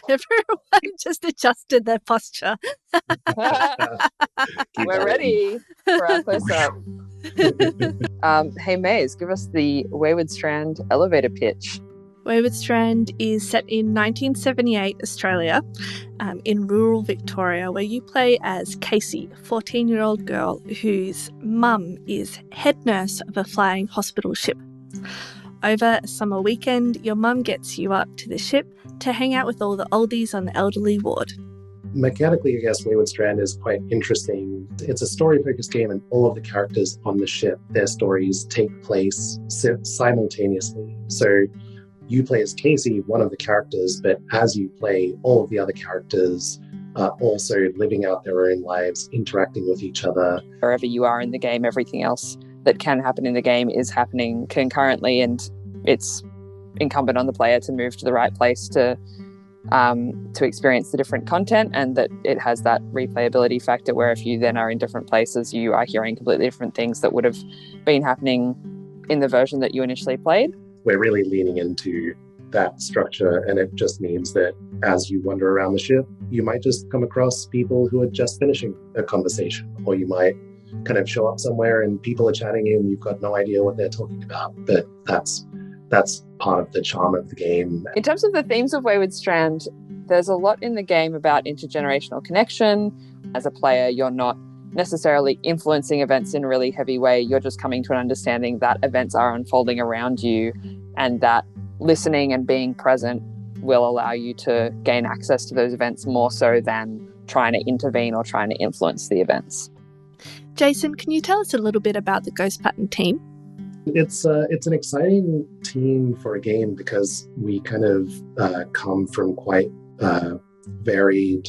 Everyone just adjusted their posture. We're ready for our close-up. Hey, Maze, give us the Wayward Strand elevator pitch. Wayward Strand is set in 1978 Australia, in rural Victoria, where you play as Casey, a 14-year-old girl whose mum is head nurse of a flying hospital ship. Over a summer weekend, your mum gets you up to the ship to hang out with all the oldies on the elderly ward. Mechanically, I guess Wayward Strand is quite interesting. It's a story-focused game, and all of the characters on the ship, their stories take place simultaneously. So you play as Casey, one of the characters, but as you play, all of the other characters are also living out their own lives, interacting with each other. Wherever you are in the game, everything else that can happen in the game is happening concurrently, and it's incumbent on the player to move to the right place to experience the different content, and that it has that replayability factor where if you then are in different places, you are hearing completely different things that would have been happening in the version that you initially played. We're really leaning into that structure, and it just means that as you wander around the ship, you might just come across people who are just finishing a conversation, or you might kind of show up somewhere and people are chatting and you've got no idea what they're talking about. But that's part of the charm of the game. In terms of the themes of Wayward Strand, there's a lot in the game about intergenerational connection. As a player, you're not necessarily influencing events in a really heavy way. You're just coming to an understanding that events are unfolding around you, and that listening and being present will allow you to gain access to those events more so than trying to intervene or trying to influence the events. Jason, can you tell us a little bit about the Ghost Pattern team? It's an exciting team for a game because we kind of come from quite varied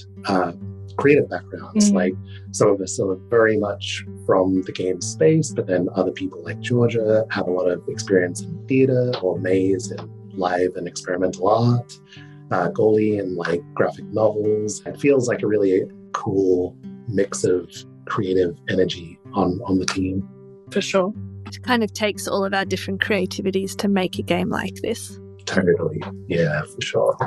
creative backgrounds. Like some of us are very much from the game space, but then other people like Georgia have a lot of experience in theatre, or Maze in live and experimental art, Goalie in like graphic novels. It feels like a really cool mix of creative energy on the team. For sure. It kind of takes all of our different creativities to make a game like this. Totally. Yeah, for sure.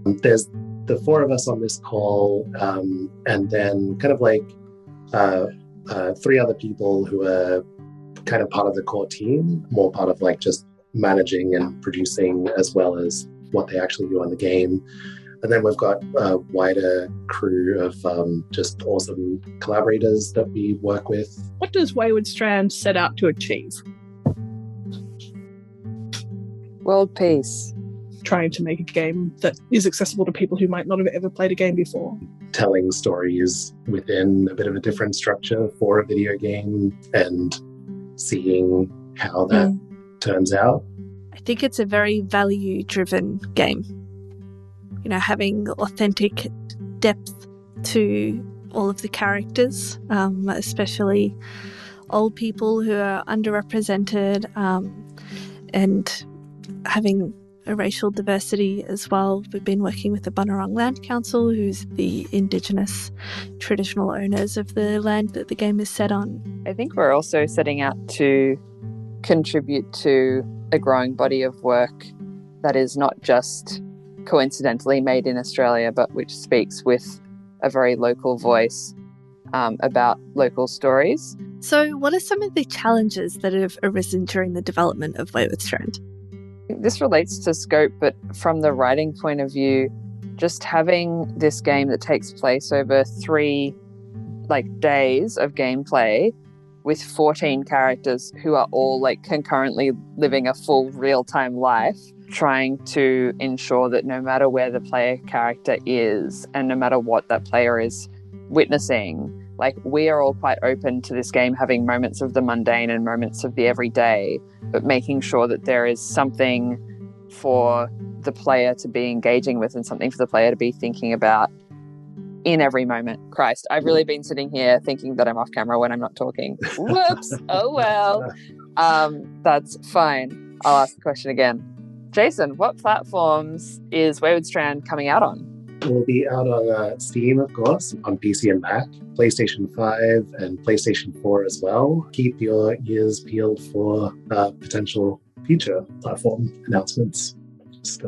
There's the four of us on this call, and then kind of like three other people who are kind of part of the core team, more part of like just managing and producing as well as what they actually do on the game. And then we've got a wider crew of just awesome collaborators that we work with. What does Wayward Strand set out to achieve? World peace. Trying to make a game that is accessible to people who might not have ever played a game before. Telling stories within a bit of a different structure for a video game and seeing how that turns out. I think it's a very value-driven game. You know, having authentic depth to all of the characters, especially old people who are underrepresented, and having a racial diversity as well. We've been working with the Bunurong Land Council, who's the Indigenous traditional owners of the land that the game is set on. I think we're also setting out to contribute to a growing body of work that is not just coincidentally made in Australia, but which speaks with a very local voice about local stories. So what are some of the challenges that have arisen during the development of Wayward Strand? This relates to scope, but from the writing point of view, just having this game that takes place over 3 days of gameplay with 14 characters who are all concurrently living a full real-time life, trying to ensure that no matter where the player character is and no matter what that player is witnessing, we are all quite open to this game having moments of the mundane and moments of the everyday, but making sure that there is something for the player to be engaging with and something for the player to be thinking about in every moment. Christ, I've really been sitting here thinking that I'm off camera when I'm not talking. Whoops. Oh, well. That's fine. I'll ask the question again. Jason, what platforms is Wayward Strand coming out on? We'll be out on Steam, of course, on PC and Mac, PlayStation 5 and PlayStation 4 as well. Keep your ears peeled for potential future platform announcements. Just